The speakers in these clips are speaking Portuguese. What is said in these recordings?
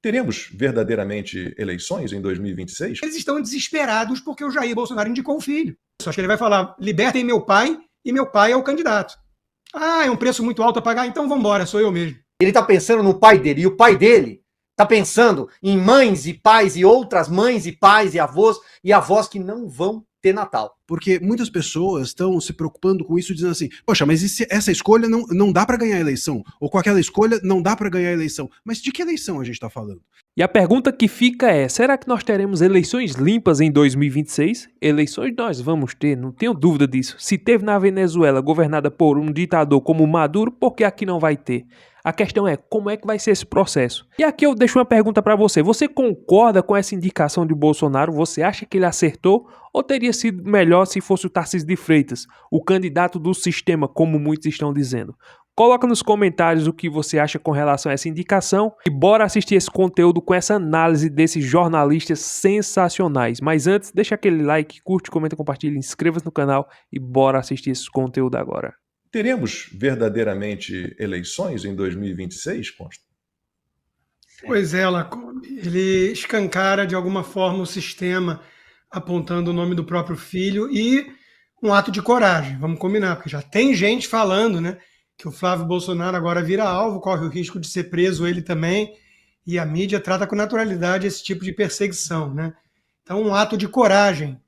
Teremos verdadeiramente eleições em 2026? Eles estão desesperados porque o Jair Bolsonaro indicou o filho. Só que ele vai falar, libertem meu pai, e meu pai é o candidato. Ah, é um preço muito alto a pagar, então vamos embora, sou eu mesmo. Ele tá pensando no pai dele, e o pai dele tá pensando em mães e pais e outras mães e pais e avós que não vão ter Natal. Porque muitas pessoas estão se preocupando com isso, dizendo assim, poxa, mas essa escolha não dá para ganhar a eleição? Ou com aquela escolha não dá para ganhar a eleição? Mas de que eleição a gente está falando? E a pergunta que fica é, será que nós teremos eleições limpas em 2026? Eleições nós vamos ter, não tenho dúvida disso. Se teve na Venezuela governada por um ditador como Maduro, por que aqui não vai ter? A questão é, como é que vai ser esse processo? E aqui eu deixo uma pergunta para você. Você concorda com essa indicação de Bolsonaro? Você acha que ele acertou? Ou teria sido melhor se fosse o Tarcísio de Freitas, o candidato do sistema, como muitos estão dizendo? Coloca nos comentários o que você acha com relação a essa indicação e bora assistir esse conteúdo com essa análise desses jornalistas sensacionais. Mas antes, deixa aquele like, curte, comenta, compartilha, inscreva-se no canal e bora assistir esse conteúdo agora. Teremos verdadeiramente eleições em 2026, Consta? Pois é, Lacombe. Ele escancara de alguma forma o sistema, apontando o nome do próprio filho e um ato de coragem, vamos combinar, porque já tem gente falando, né, que o Flávio Bolsonaro agora vira alvo, corre o risco de ser preso ele também, e a mídia trata com naturalidade esse tipo de perseguição, né? Então, um ato de coragem,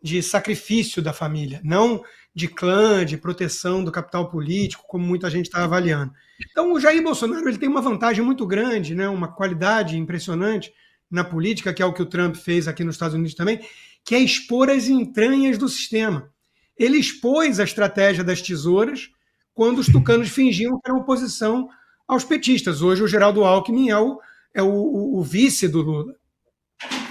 de sacrifício da família, não de clã, de proteção do capital político, como muita gente está avaliando. Então, o Jair Bolsonaro ele tem uma vantagem muito grande, né, uma qualidade impressionante na política, que é o que o Trump fez aqui nos Estados Unidos também, que é expor as entranhas do sistema. Ele expôs a estratégia das tesouras quando os tucanos fingiam que eram oposição aos petistas. Hoje o Geraldo Alckmin é o vice do Lula.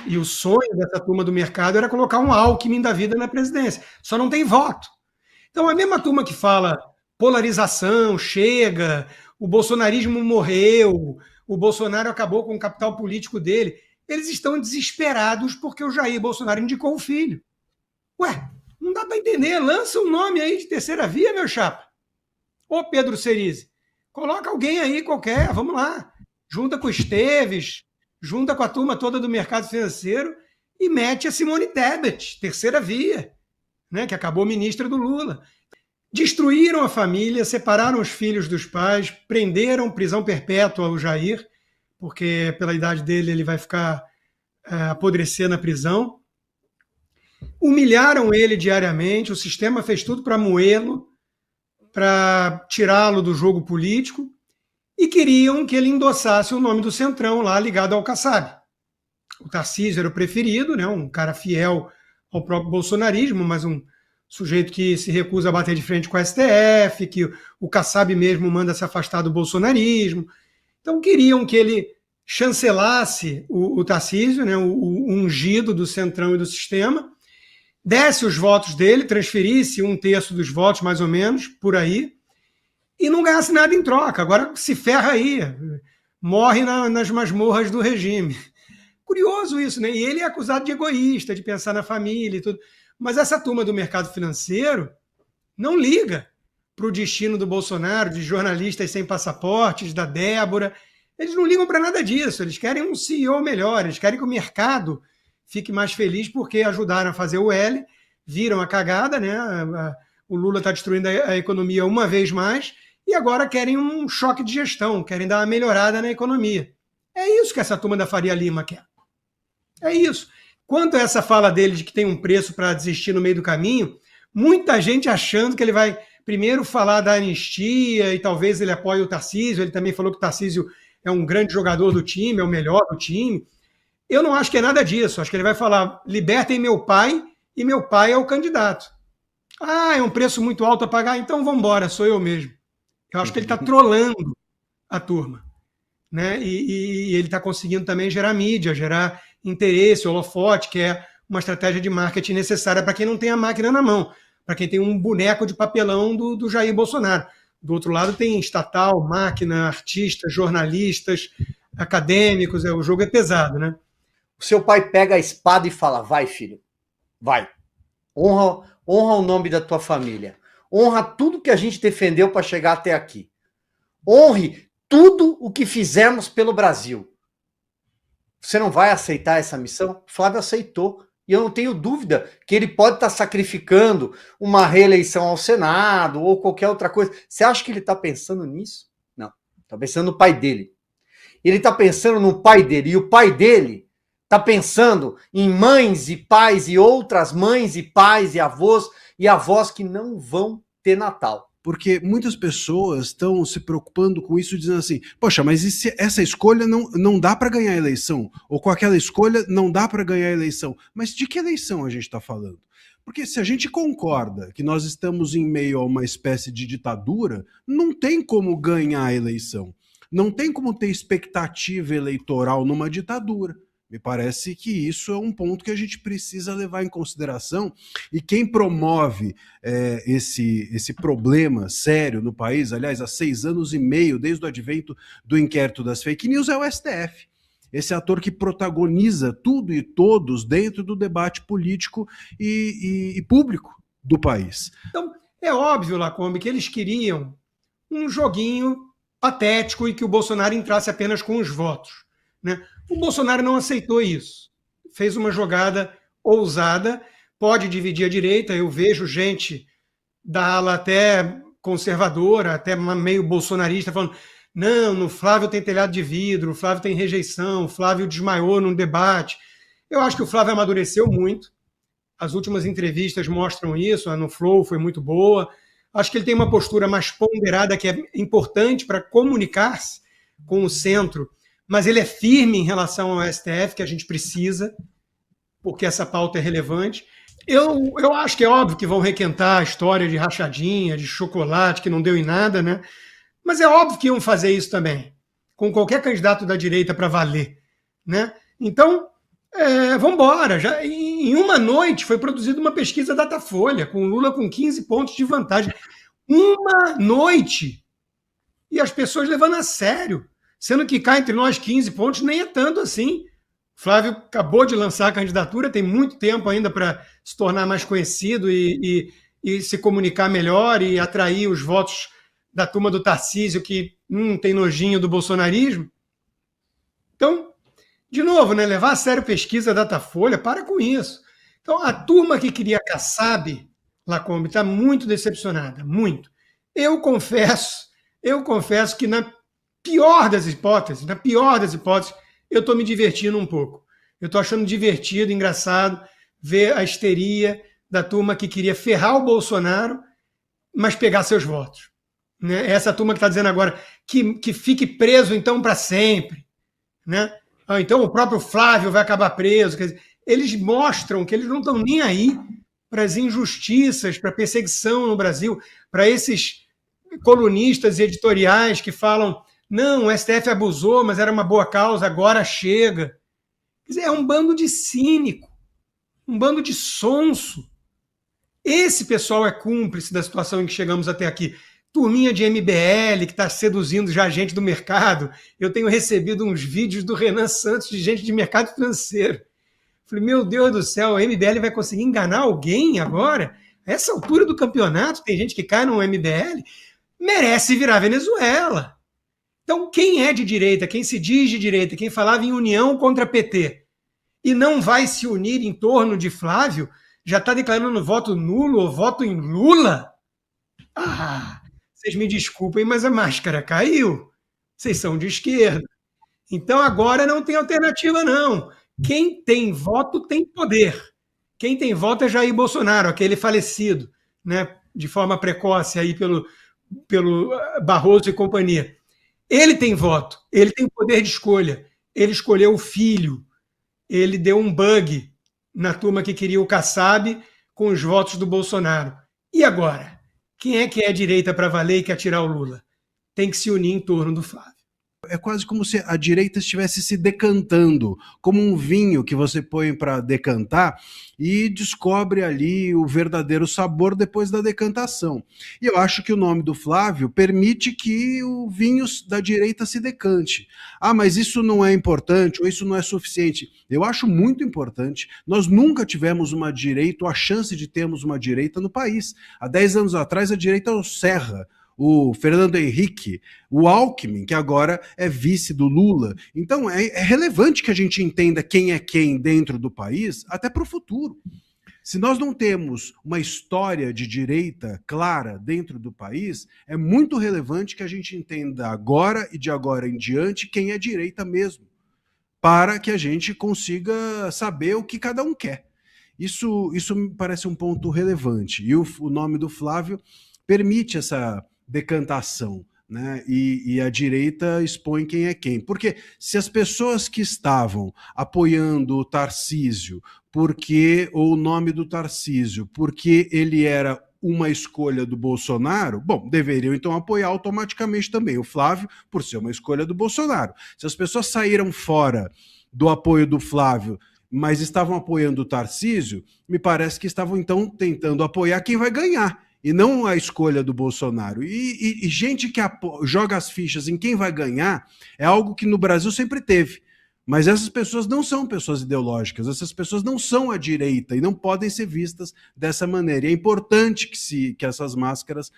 E o sonho dessa turma do mercado era colocar um Alckmin da vida na presidência. Só não tem voto. Então, a mesma turma que fala polarização, chega, o bolsonarismo morreu, o Bolsonaro acabou com o capital político dele, eles estão desesperados porque o Jair Bolsonaro indicou o filho. Ué, não dá para entender. Lança um nome aí de terceira via, meu chapa. Ô, Pedro Cerise, coloca alguém aí qualquer, vamos lá. Junta com o Esteves, junta com a turma toda do mercado financeiro e mete a Simone Tebet, terceira via, né, que acabou ministra do Lula. Destruíram a família, separaram os filhos dos pais, prenderam prisão perpétua ao Jair, porque pela idade dele ele vai ficar apodrecer na prisão. Humilharam ele diariamente, o sistema fez tudo para moê-lo, para tirá-lo do jogo político, e queriam que ele endossasse o nome do Centrão lá ligado ao Kassab. O Tarcísio era o preferido, né, um cara fiel ao próprio bolsonarismo, mas um sujeito que se recusa a bater de frente com o STF, que o Kassab mesmo manda se afastar do bolsonarismo. Então queriam que ele chancelasse o Tarcísio, né, o ungido do Centrão e do sistema, desse os votos dele, transferisse 1/3 dos votos, mais ou menos, por aí, e não ganhasse nada em troca. Agora se ferra aí, morre nas masmorras do regime. Curioso isso, né? E ele é acusado de egoísta, de pensar na família e tudo. Mas essa turma do mercado financeiro não liga para o destino do Bolsonaro, de jornalistas sem passaportes, da Débora. Eles não ligam para nada disso. Eles querem um CEO melhor, eles querem que o mercado fique mais feliz porque ajudaram a fazer o L, viram a cagada, né? O Lula está destruindo a economia uma vez mais e agora querem um choque de gestão, querem dar uma melhorada na economia. É isso que essa turma da Faria Lima quer. É isso. Quanto a essa fala dele de que tem um preço para desistir no meio do caminho, muita gente achando que ele vai primeiro falar da anistia e talvez ele apoie o Tarcísio. Ele também falou que o Tarcísio é um grande jogador do time, é o melhor do time. Eu não acho que é nada disso. Acho que ele vai falar, libertem meu pai e meu pai é o candidato. Ah, é um preço muito alto a pagar, então vamos embora, sou eu mesmo. Eu acho que ele está trolando a turma, né? E ele está conseguindo também gerar mídia, gerar interesse, holofote, que é uma estratégia de marketing necessária para quem não tem a máquina na mão, para quem tem um boneco de papelão do Jair Bolsonaro. Do outro lado tem estatal, máquina, artistas, jornalistas, acadêmicos, o jogo é pesado, né? O seu pai pega a espada e fala, vai filho, vai, honra o nome da tua família, honra tudo que a gente defendeu para chegar até aqui, honre tudo o que fizemos pelo Brasil. Você não vai aceitar essa missão? Flávio aceitou. E eu não tenho dúvida que ele pode estar sacrificando uma reeleição ao Senado ou qualquer outra coisa. Você acha que ele está pensando nisso? Não. Está pensando no pai dele. Ele está pensando no pai dele. E o pai dele está pensando em mães e pais e outras mães e pais e avós que não vão ter Natal. Porque muitas pessoas estão se preocupando com isso, dizendo assim, poxa, mas e se essa escolha não dá para ganhar a eleição? Ou com aquela escolha não dá para ganhar a eleição? Mas de que eleição a gente está falando? Porque se a gente concorda que nós estamos em meio a uma espécie de ditadura, não tem como ganhar a eleição. Não tem como ter expectativa eleitoral numa ditadura. Me parece que isso é um ponto que a gente precisa levar em consideração, e quem promove esse problema sério no país, aliás, há 6 anos e meio, desde o advento do inquérito das fake news, é o STF. Esse ator que protagoniza tudo e todos dentro do debate político e público do país. Então, é óbvio, Lacombe, que eles queriam um joguinho patético e que o Bolsonaro entrasse apenas com os votos, né? O Bolsonaro não aceitou isso. Fez uma jogada ousada, pode dividir a direita. Eu vejo gente da ala até conservadora, até meio bolsonarista, falando: não, no Flávio tem telhado de vidro, o Flávio tem rejeição, o Flávio desmaiou num debate. Eu acho que o Flávio amadureceu muito. As últimas entrevistas mostram isso, a no Flow foi muito boa. Acho que ele tem uma postura mais ponderada, que é importante para comunicar-se com o centro, mas ele é firme em relação ao STF, que a gente precisa, porque essa pauta é relevante. Eu acho que é óbvio que vão requentar a história de rachadinha, de chocolate, que não deu em nada, né? Mas é óbvio que iam fazer isso também, com qualquer candidato da direita para valer, né? Então, vamos embora. Já, em uma noite foi produzida uma pesquisa Datafolha, com Lula com 15 pontos de vantagem. Uma noite! E as pessoas levando a sério. Sendo que cá entre nós 15 pontos nem é tanto assim. Flávio acabou de lançar a candidatura, tem muito tempo ainda para se tornar mais conhecido e se comunicar melhor e atrair os votos da turma do Tarcísio, que tem nojinho do bolsonarismo. Então, de novo, né, levar a sério pesquisa Datafolha, para com isso. Então, a turma que queria Kassab, Lacombe, está muito decepcionada, muito. Eu confesso que na pior das hipóteses, eu estou me divertindo um pouco. Eu estou achando divertido, engraçado, ver a histeria da turma que queria ferrar o Bolsonaro, mas pegar seus votos. Né? Essa turma que está dizendo agora que fique preso, então, para sempre. Né? Então, o próprio Flávio vai acabar preso. Quer dizer, eles mostram que eles não estão nem aí para as injustiças, para a perseguição no Brasil, para esses colunistas e editoriais que falam: não, o STF abusou, mas era uma boa causa, agora chega. Quer dizer, é um bando de cínico, um bando de sonso. Esse pessoal é cúmplice da situação em que chegamos até aqui. Turminha de MBL que está seduzindo já gente do mercado. Eu tenho recebido uns vídeos do Renan Santos de gente de mercado financeiro. Falei, meu Deus do céu, o MBL vai conseguir enganar alguém agora? A essa altura do campeonato, tem gente que cai no MBL, merece virar Venezuela. Então, quem é de direita, quem se diz de direita, quem falava em união contra PT e não vai se unir em torno de Flávio, já está declarando voto nulo ou voto em Lula? Ah, vocês me desculpem, mas a máscara caiu. Vocês são de esquerda. Então, agora não tem alternativa, não. Quem tem voto tem poder. Quem tem voto é Jair Bolsonaro, aquele falecido, né, de forma precoce aí pelo Barroso e companhia. Ele tem voto, ele tem poder de escolha. Ele escolheu o filho, ele deu um bug na turma que queria o Kassab com os votos do Bolsonaro. E agora? Quem é que é a direita para valer e quer tirar o Lula? Tem que se unir em torno do Flávio. É quase como se a direita estivesse se decantando, como um vinho que você põe para decantar e descobre ali o verdadeiro sabor depois da decantação. E eu acho que o nome do Flávio permite que o vinho da direita se decante. Ah, mas isso não é importante, ou isso não é suficiente. Eu acho muito importante. Nós nunca tivemos uma direita, ou a chance de termos uma direita no país. Há 10 anos atrás, a direita era o Serra, o Fernando Henrique, o Alckmin, que agora é vice do Lula. Então é relevante que a gente entenda quem é quem dentro do país, até para o futuro. Se nós não temos uma história de direita clara dentro do país, é muito relevante que a gente entenda agora e de agora em diante quem é direita mesmo, para que a gente consiga saber o que cada um quer. Isso me parece um ponto relevante. E o nome do Flávio permite essa decantação, né? E a direita expõe quem é quem. Porque se as pessoas que estavam apoiando o Tarcísio, ou o nome do Tarcísio, porque ele era uma escolha do Bolsonaro, bom, deveriam então apoiar automaticamente também o Flávio, por ser uma escolha do Bolsonaro. Se as pessoas saíram fora do apoio do Flávio, mas estavam apoiando o Tarcísio, me parece que estavam então tentando apoiar quem vai ganhar, e não a escolha do Bolsonaro. E gente que joga as fichas em quem vai ganhar é algo que no Brasil sempre teve. Mas essas pessoas não são pessoas ideológicas, essas pessoas não são a direita e não podem ser vistas dessa maneira. E é importante que essas máscaras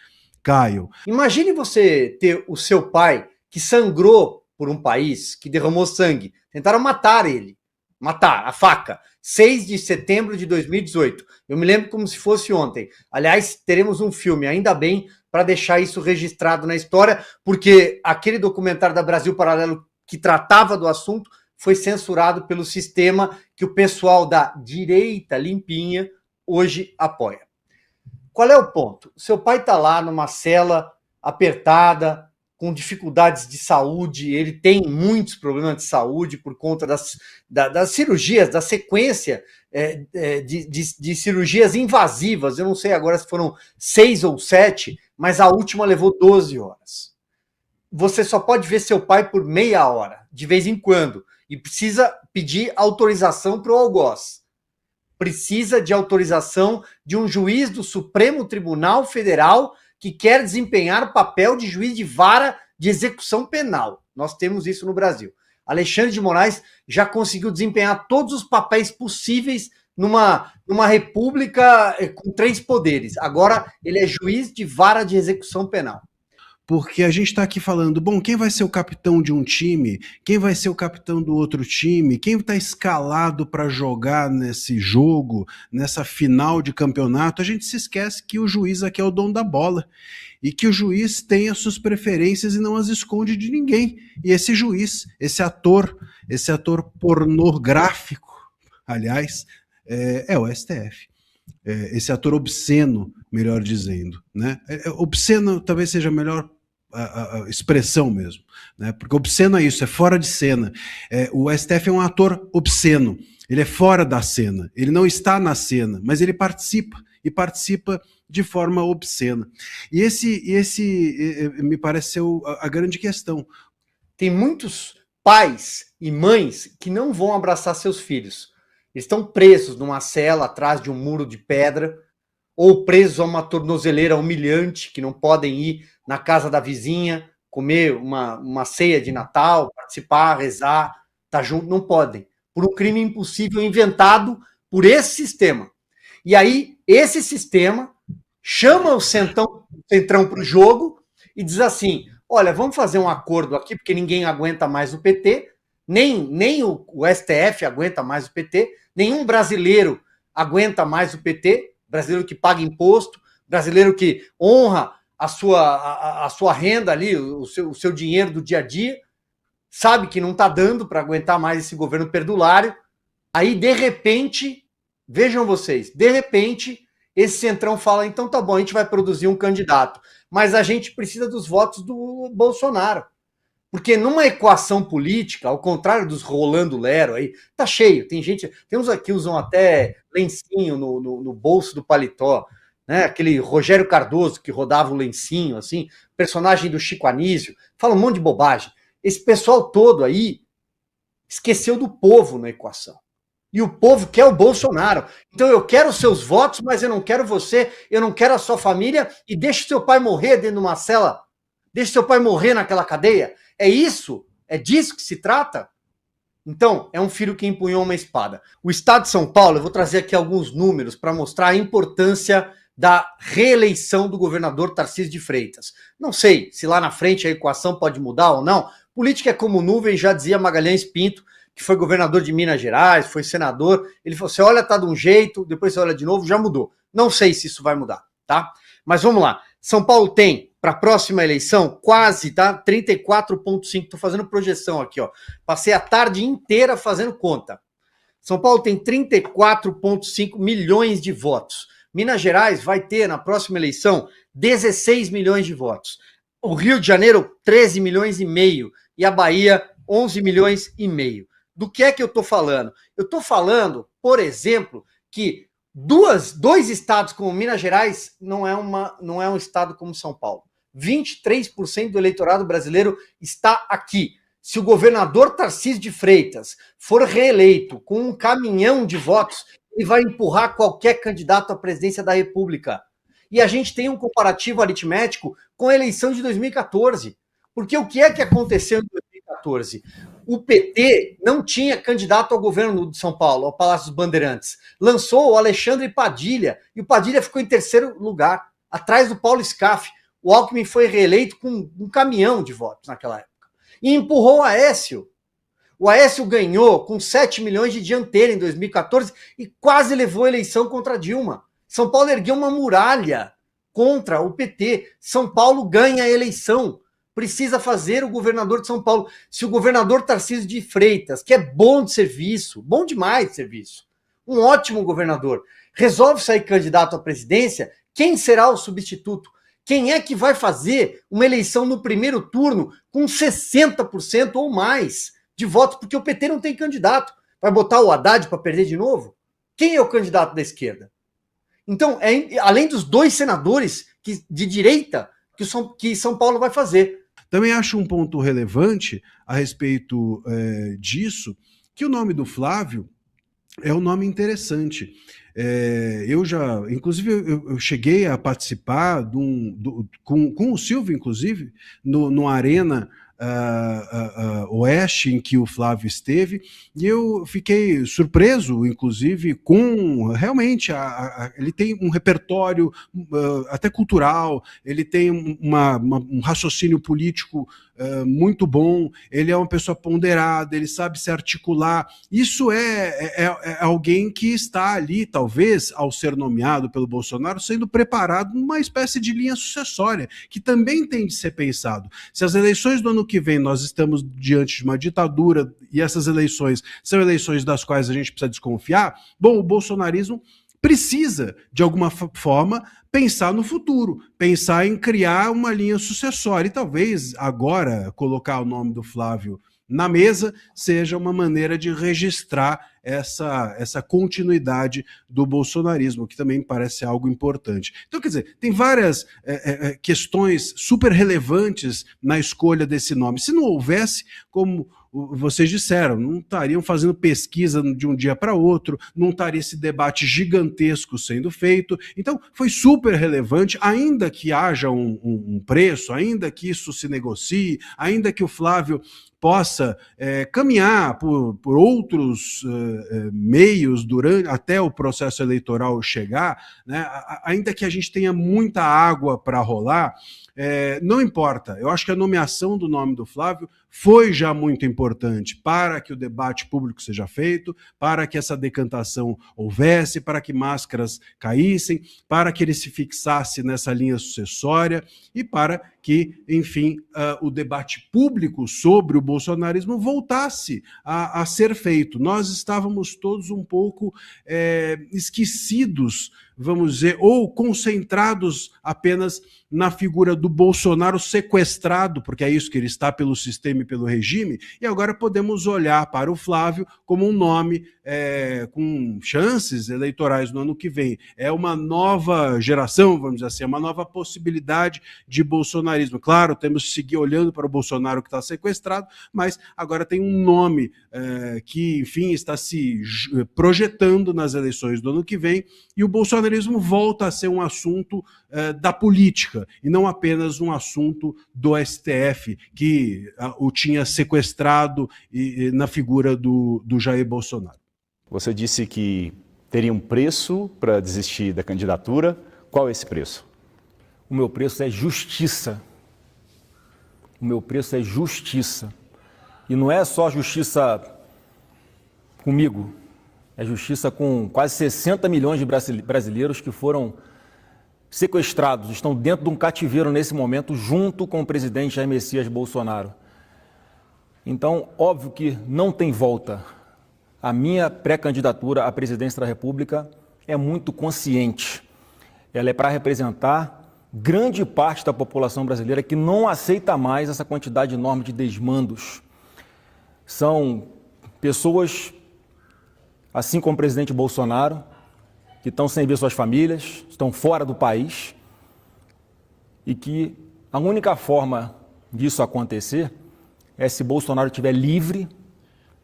caiam. Imagine você ter o seu pai que sangrou por um país, que derramou sangue. Tentaram matar ele. Matar, a faca. 6 de setembro de 2018. Eu me lembro como se fosse ontem. Aliás, teremos um filme, ainda bem, para deixar isso registrado na história, porque aquele documentário da Brasil Paralelo que tratava do assunto foi censurado pelo sistema que o pessoal da direita limpinha hoje apoia. Qual é o ponto? Seu pai está lá numa cela apertada, com dificuldades de saúde, ele tem muitos problemas de saúde por conta das cirurgias, da sequência de cirurgias invasivas. Eu não sei agora se foram 6 ou 7, mas a última levou 12 horas. Você só pode ver seu pai por meia hora, de vez em quando, e precisa pedir autorização para o algoz. Precisa de autorização de um juiz do Supremo Tribunal Federal que quer desempenhar o papel de juiz de vara de execução penal. Nós temos isso no Brasil. Alexandre de Moraes já conseguiu desempenhar todos os papéis possíveis numa república com 3 poderes. Agora ele é juiz de vara de execução penal. Porque a gente está aqui falando, bom, quem vai ser o capitão de um time, quem vai ser o capitão do outro time, quem está escalado para jogar nesse jogo, nessa final de campeonato, a gente se esquece que o juiz aqui é o dono da bola e que o juiz tem as suas preferências e não as esconde de ninguém. E esse juiz, esse ator pornográfico, aliás, é o STF. Esse ator obsceno, melhor dizendo, né? Obsceno talvez seja a melhor a expressão mesmo, né? Porque obsceno é isso, é fora de cena. O STF é um ator obsceno, ele é fora da cena, ele não está na cena, mas ele participa, e participa de forma obscena. E esse me parece ser a grande questão. Tem muitos pais e mães que não vão abraçar seus filhos. Eles estão presos numa cela atrás de um muro de pedra, ou presos a uma tornozeleira humilhante, que não podem ir na casa da vizinha, comer uma ceia de Natal, participar, rezar, estar junto, não podem. Por um crime impossível inventado por esse sistema. E aí, esse sistema chama o Centrão para o jogo e diz assim, olha, vamos fazer um acordo aqui, porque ninguém aguenta mais o PT, nem o STF aguenta mais o PT, nenhum brasileiro aguenta mais o PT, brasileiro que paga imposto, brasileiro que honra a sua renda ali, o seu dinheiro do dia a dia, sabe que não está dando para aguentar mais esse governo perdulário. Aí, de repente, vejam vocês, de repente, esse Centrão fala, então tá bom, a gente vai produzir um candidato, mas a gente precisa dos votos do Bolsonaro. Porque numa equação política, ao contrário dos Rolando Lero aí, tá cheio, tem uns aqui que usam até lencinho no bolso do paletó, né? Aquele Rogério Cardoso que rodava o lencinho, assim, personagem do Chico Anísio, fala um monte de bobagem. Esse pessoal todo aí esqueceu do povo na equação. E o povo quer o Bolsonaro. Então eu quero os seus votos, mas eu não quero você, eu não quero a sua família, e deixa seu pai morrer dentro de uma cela, deixa seu pai morrer naquela cadeia. É isso? É disso que se trata? Então, é um filho que empunhou uma espada. O Estado de São Paulo, eu vou trazer aqui alguns números para mostrar a importância da reeleição do governador Tarcísio de Freitas. Não sei se lá na frente a equação pode mudar ou não. Política é como nuvem, já dizia Magalhães Pinto, que foi governador de Minas Gerais, foi senador. Ele falou, você olha, tá de um jeito, depois você olha de novo, já mudou. Não sei se isso vai mudar, tá? Mas vamos lá. São Paulo tem, para a próxima eleição, quase, tá? 34,5. Estou fazendo projeção aqui, ó. Passei a tarde inteira fazendo conta. São Paulo tem 34,5 milhões de votos. Minas Gerais vai ter, na próxima eleição, 16 milhões de votos. O Rio de Janeiro, 13 milhões e meio. E a Bahia, 11 milhões e meio. Do que é que eu estou falando? Eu estou falando, por exemplo, que dois estados como Minas Gerais não é um estado como São Paulo. 23% do eleitorado brasileiro está aqui. Se o governador Tarcísio de Freitas for reeleito com um caminhão de votos, ele vai empurrar qualquer candidato à presidência da República. E a gente tem um comparativo aritmético com a eleição de 2014. Porque o que é que aconteceu em 2014? O PT não tinha candidato ao governo de São Paulo, ao Palácio dos Bandeirantes. Lançou o Alexandre Padilha, e o Padilha ficou em terceiro lugar, atrás do Paulo Scaff. O Alckmin foi reeleito com um caminhão de votos naquela época. E empurrou o Aécio. O Aécio ganhou com 7 milhões de dianteira em 2014 e quase levou a eleição contra Dilma. São Paulo ergueu uma muralha contra o PT. São Paulo ganha a eleição. Precisa fazer o governador de São Paulo. Se o governador Tarcísio de Freitas, que é bom de serviço, bom demais de serviço, um ótimo governador, resolve sair candidato à presidência, quem será o substituto? Quem é que vai fazer uma eleição no primeiro turno com 60% ou mais de votos? Porque o PT não tem candidato. Vai botar o Haddad para perder de novo? Quem é o candidato da esquerda? Então, além dos dois senadores de direita que São Paulo vai fazer. Também acho um ponto relevante a respeito disso, que o nome do Flávio é um nome interessante. Eu cheguei a participar com o Silvio, inclusive, no Arena Oeste, em que o Flávio esteve, e eu fiquei surpreso, inclusive, com realmente ele tem um repertório até cultural, ele tem um raciocínio político muito bom, ele é uma pessoa ponderada, ele sabe se articular. Isso é alguém que está ali, talvez, ao ser nomeado pelo Bolsonaro, sendo preparado numa espécie de linha sucessória, que também tem de ser pensado. Se as eleições do ano que vem nós estamos diante de uma ditadura e essas eleições são eleições das quais a gente precisa desconfiar, bom, o bolsonarismo precisa, de alguma forma, pensar no futuro, pensar em criar uma linha sucessória e talvez agora colocar o nome do Flávio na mesa seja uma maneira de registrar essa continuidade do bolsonarismo, que também parece algo importante. Então, quer dizer, tem várias questões super relevantes na escolha desse nome. Se não houvesse, como vocês disseram, não estariam fazendo pesquisa de um dia para outro, não estaria esse debate gigantesco sendo feito. Então, foi super relevante, ainda que haja um preço, ainda que isso se negocie, ainda que o Flávio possa caminhar por outros meios até o processo eleitoral chegar, né, ainda que a gente tenha muita água para rolar, não importa. Eu acho que a nomeação do nome do Flávio foi já muito importante para que o debate público seja feito, para que essa decantação houvesse, para que máscaras caíssem, para que ele se fixasse nessa linha sucessória e para que, enfim, o debate público sobre o bolsonarismo voltasse a ser feito. Nós estávamos todos um pouco esquecidos, vamos dizer, ou concentrados apenas na figura do Bolsonaro sequestrado, porque é isso que ele está pelo sistema e pelo regime, e agora podemos olhar para o Flávio como um nome com chances eleitorais no ano que vem. É uma nova geração, vamos dizer assim, é uma nova possibilidade de bolsonarismo. Claro, temos que seguir olhando para o Bolsonaro que está sequestrado, mas agora tem um nome que, enfim, está se projetando nas eleições do ano que vem, e o bolsonarismo volta a ser um assunto da política, e não apenas um assunto do STF, que o tinha sequestrado na figura do Jair Bolsonaro. Você disse que teria um preço para desistir da candidatura. Qual é esse preço? O meu preço é justiça. O meu preço é justiça. E não é só justiça comigo, é justiça com quase 60 milhões de brasileiros que foram sequestrados, estão dentro de um cativeiro nesse momento, junto com o presidente Jair Messias Bolsonaro. Então, óbvio que não tem volta. A minha pré-candidatura à presidência da República é muito consciente. Ela é para representar grande parte da população brasileira que não aceita mais essa quantidade enorme de desmandos. São pessoas, assim como o presidente Bolsonaro, que estão sem ver suas famílias, estão fora do país e que a única forma disso acontecer é se Bolsonaro estiver livre,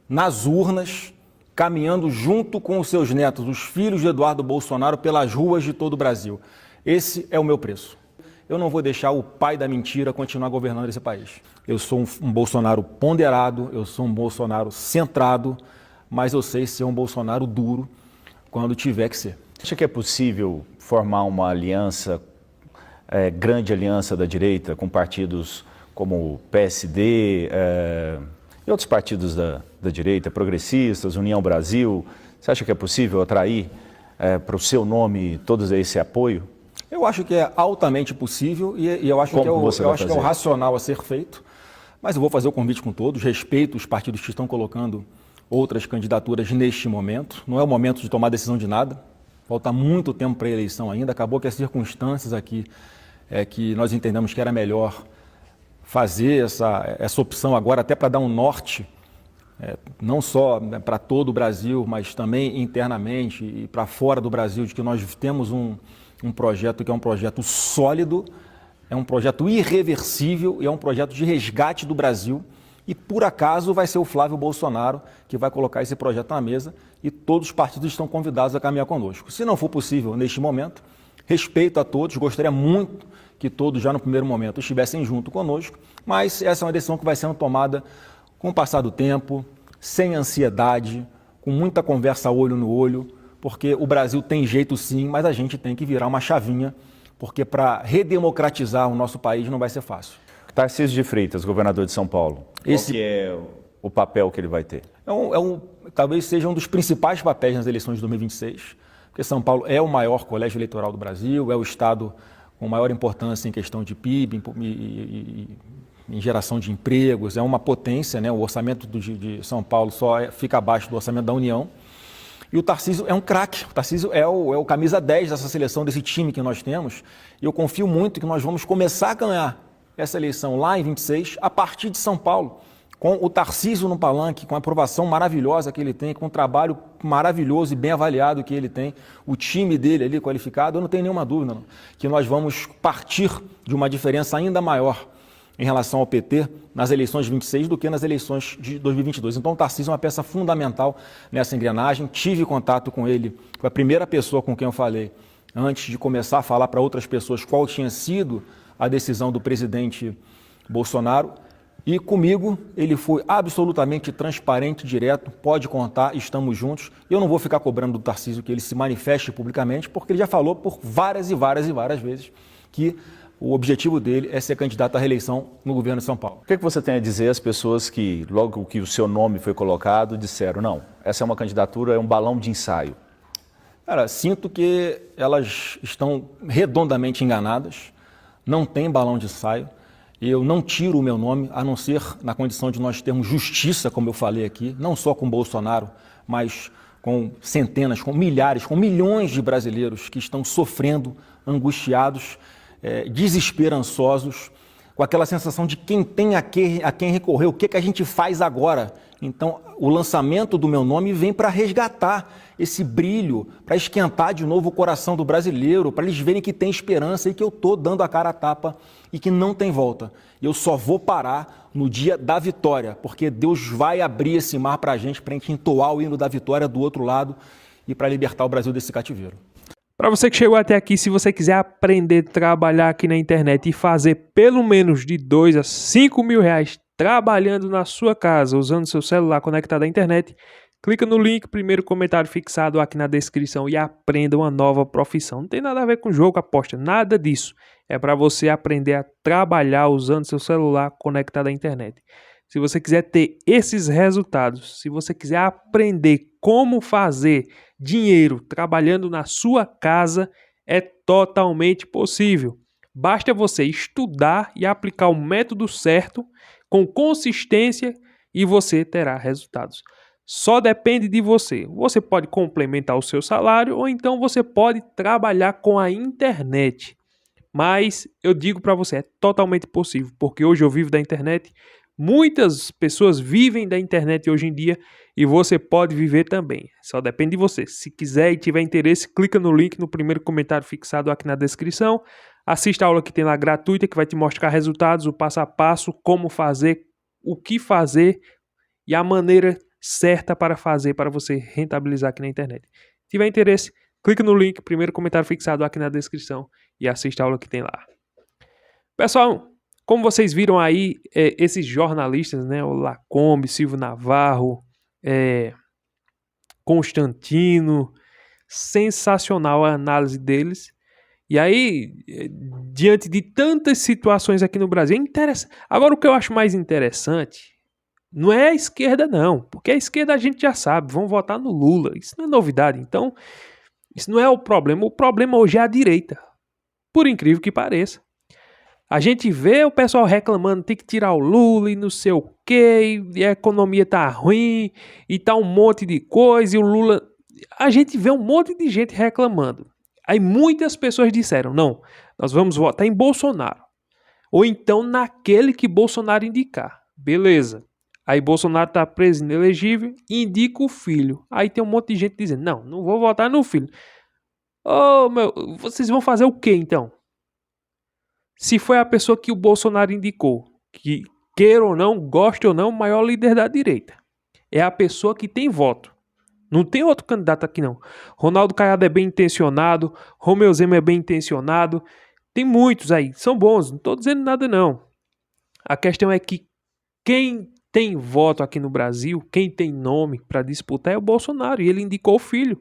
nas urnas, caminhando junto com os seus netos, os filhos de Eduardo Bolsonaro, pelas ruas de todo o Brasil. Esse é o meu preço. Eu não vou deixar o pai da mentira continuar governando esse país. Eu sou um Bolsonaro ponderado, eu sou um Bolsonaro centrado, mas eu sei ser um Bolsonaro duro quando tiver que ser. Acha que é possível formar uma aliança, grande aliança da direita, com partidos como o PSD e outros partidos da direita, progressistas, União Brasil? Você acha que é possível atrair para o seu nome todo esse apoio? Eu acho que é altamente possível e eu acho que é o racional a ser feito, mas eu vou fazer o convite com todos, respeito os partidos que estão colocando outras candidaturas neste momento, não é o momento de tomar decisão de nada, falta muito tempo para a eleição ainda, acabou que as circunstâncias aqui é que nós entendemos que era melhor fazer essa opção agora até para dar um norte, não só para todo o Brasil, mas também internamente e para fora do Brasil, de que nós temos um projeto que é um projeto sólido, é um projeto irreversível e é um projeto de resgate do Brasil. E por acaso vai ser o Flávio Bolsonaro que vai colocar esse projeto na mesa e todos os partidos estão convidados a caminhar conosco. Se não for possível neste momento, respeito a todos, gostaria muito que todos já no primeiro momento estivessem junto conosco, mas essa é uma decisão que vai sendo tomada com o passar do tempo, sem ansiedade, com muita conversa olho no olho, porque o Brasil tem jeito sim, mas a gente tem que virar uma chavinha, porque para redemocratizar o nosso país não vai ser fácil. Tarcísio de Freitas, governador de São Paulo, qual que é o papel que ele vai ter? Talvez seja um dos principais papéis nas eleições de 2026, porque São Paulo é o maior colégio eleitoral do Brasil, é o estado com maior importância em questão de PIB e em geração de empregos, é uma potência, né? O orçamento de São Paulo só fica abaixo do orçamento da União. E o Tarcísio é um craque, o Tarcísio é o camisa 10 dessa seleção, desse time que nós temos, e eu confio muito que nós vamos começar a ganhar essa eleição lá em 26, a partir de São Paulo, com o Tarcísio no palanque, com a aprovação maravilhosa que ele tem, com o trabalho maravilhoso e bem avaliado que ele tem, o time dele ali qualificado, eu não tenho nenhuma dúvida, não, que nós vamos partir de uma diferença ainda maior em relação ao PT nas eleições de 26 do que nas eleições de 2022. Então o Tarcísio é uma peça fundamental nessa engrenagem, tive contato com ele, foi a primeira pessoa com quem eu falei, antes de começar a falar para outras pessoas qual tinha sido a decisão do presidente Bolsonaro, e comigo ele foi absolutamente transparente, direto, pode contar, estamos juntos. Eu não vou ficar cobrando do Tarcísio que ele se manifeste publicamente, porque ele já falou por várias vezes que o objetivo dele é ser candidato à reeleição no governo de São Paulo. O que você tem a dizer às pessoas que, logo que o seu nome foi colocado, disseram, não, essa é uma candidatura, é um balão de ensaio? Cara, sinto que elas estão redondamente enganadas. Não tem balão de ensaio, eu não tiro o meu nome, a não ser na condição de nós termos justiça, como eu falei aqui, não só com Bolsonaro, mas com centenas, com milhares, com milhões de brasileiros que estão sofrendo, angustiados, desesperançosos, com aquela sensação de quem tem a quem recorrer, o que a gente faz agora? Então, o lançamento do meu nome vem para resgatar esse brilho, para esquentar de novo o coração do brasileiro, para eles verem que tem esperança e que eu estou dando a cara a tapa e que não tem volta. Eu só vou parar no dia da vitória, porque Deus vai abrir esse mar para a gente entoar o hino da vitória do outro lado e para libertar o Brasil desse cativeiro. Para você que chegou até aqui, se você quiser aprender a trabalhar aqui na internet e fazer pelo menos de 2 a 5 mil reais trabalhando na sua casa, usando seu celular conectado à internet, Clica no link, primeiro comentário fixado aqui na descrição e aprenda uma nova profissão. Não tem nada a ver com jogo, aposta, nada disso. É para você aprender a trabalhar usando seu celular conectado à internet. Se você quiser ter esses resultados, se você quiser aprender como fazer dinheiro trabalhando na sua casa, é totalmente possível. Basta você estudar e aplicar o método certo, com consistência, e você terá resultados. Só depende de você. Você pode complementar o seu salário ou então você pode trabalhar com a internet. Mas eu digo para você, é totalmente possível, porque hoje eu vivo da internet. Muitas pessoas vivem da internet hoje em dia e você pode viver também. Só depende de você. Se quiser e tiver interesse, clica no link no primeiro comentário fixado aqui na descrição. Assista a aula que tem lá gratuita, que vai te mostrar resultados, o passo a passo, como fazer, o que fazer e a maneira certa para fazer para você rentabilizar aqui na internet. Se tiver interesse, clica no link, primeiro comentário fixado aqui na descrição e assista a aula que tem lá. Pessoal, como vocês viram aí, esses jornalistas, né, o Lacombe, Silvio Navarro, Constantino, sensacional a análise deles. E aí, diante de tantas situações aqui no Brasil, é interessante. Agora, o que eu acho mais interessante não é a esquerda, não, porque a esquerda a gente já sabe, vão votar no Lula, isso não é novidade, então isso não é o problema hoje é a direita, por incrível que pareça. A gente vê o pessoal reclamando, tem que tirar o Lula e não sei o quê, e a economia tá ruim, e tá um monte de coisa, e o Lula... A gente vê um monte de gente reclamando. Aí muitas pessoas disseram, não, nós vamos votar em Bolsonaro, ou então naquele que Bolsonaro indicar, beleza. Aí Bolsonaro tá preso, inelegível, indica o filho. Aí tem um monte de gente dizendo, não vou votar no filho. Vocês vão fazer o quê então? Se foi a pessoa que o Bolsonaro indicou, que queira ou não, goste ou não, o maior líder da direita. É a pessoa que tem voto. Não tem outro candidato aqui não. Ronaldo Caiado é bem intencionado, Romeu Zema é bem intencionado. Tem muitos aí, são bons, não estou dizendo nada não. A questão é que quem tem voto aqui no Brasil, quem tem nome para disputar é o Bolsonaro, e ele indicou o filho.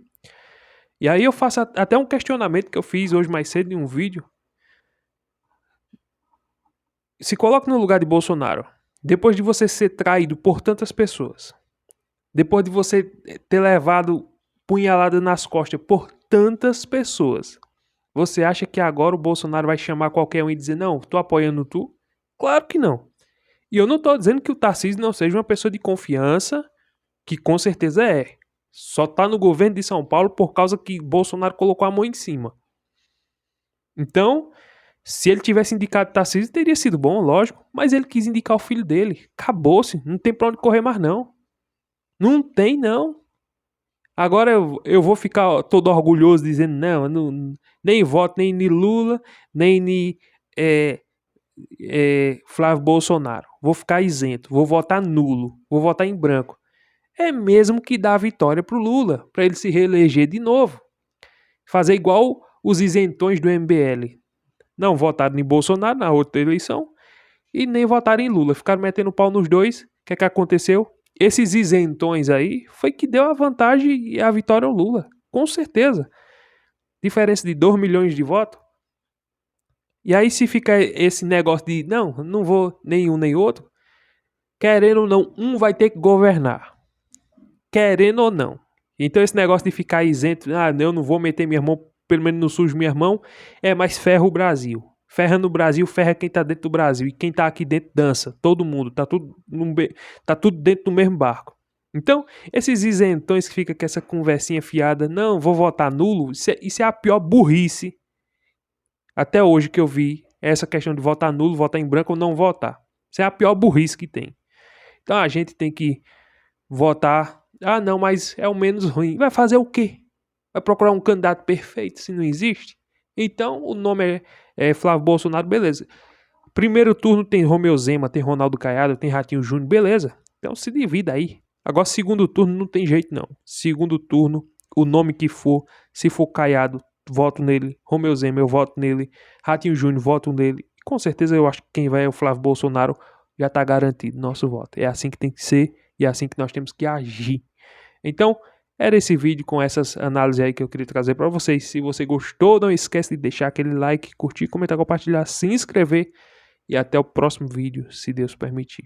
E aí eu faço até um questionamento que eu fiz hoje mais cedo em um vídeo. Se coloque no lugar de Bolsonaro. Depois de você ser traído por tantas pessoas, depois de você ter levado punhalada nas costas por tantas pessoas, você acha que agora o Bolsonaro vai chamar qualquer um e dizer, não, tô apoiando tu? Claro que não. E eu não estou dizendo que o Tarcísio não seja uma pessoa de confiança, que com certeza é. Só está no governo de São Paulo por causa que Bolsonaro colocou a mão em cima. Então, se ele tivesse indicado Tarcísio, teria sido bom, lógico. Mas ele quis indicar o filho dele. Acabou-se. Não tem pra onde correr mais, não. Não tem, não. Agora eu vou ficar todo orgulhoso dizendo, não, nem voto nem em Lula, nem em Flávio Bolsonaro. Vou ficar isento, vou votar nulo, vou votar em branco. É mesmo que dá a vitória pro Lula, para ele se reeleger de novo. Fazer igual os isentões do MBL. Não votaram em Bolsonaro na outra eleição e nem votaram em Lula. Ficaram metendo pau nos dois. O que aconteceu? Esses isentões aí foi que deu a vantagem e a vitória ao Lula. Com certeza. Diferença de 2 milhões de votos. E aí se fica esse negócio de não vou nenhum nem outro, querendo ou não, um vai ter que governar. Querendo ou não. Então esse negócio de ficar isento, eu não vou meter minha mão, pelo menos não sujo minha mão, mas ferra o Brasil. Ferra no Brasil, ferra quem tá dentro do Brasil. E quem tá aqui dentro dança. Todo mundo. Tá tudo dentro do mesmo barco. Então, esses isentões que ficam com essa conversinha fiada, não, vou votar nulo, isso é a pior burrice até hoje que eu vi, essa questão de votar nulo, votar em branco ou não votar. Isso é a pior burrice que tem. Então a gente tem que votar, não, mas é o menos ruim. Vai fazer o quê? Vai procurar um candidato perfeito se não existe? Então o nome é Flávio Bolsonaro, beleza. Primeiro turno tem Romeu Zema, tem Ronaldo Caiado, tem Ratinho Júnior, beleza. Então se divida aí. Agora segundo turno não tem jeito não. Segundo turno, o nome que for, se for Caiado, voto nele. Romeu Zema, eu voto nele. Ratinho Júnior, voto nele. Com certeza eu acho que quem vai é o Flávio Bolsonaro, já está garantido nosso voto. É assim que tem que ser e é assim que nós temos que agir. Então, era esse vídeo com essas análises aí que eu queria trazer para vocês. Se você gostou, não esquece de deixar aquele like, curtir, comentar, compartilhar, se inscrever e até o próximo vídeo, se Deus permitir.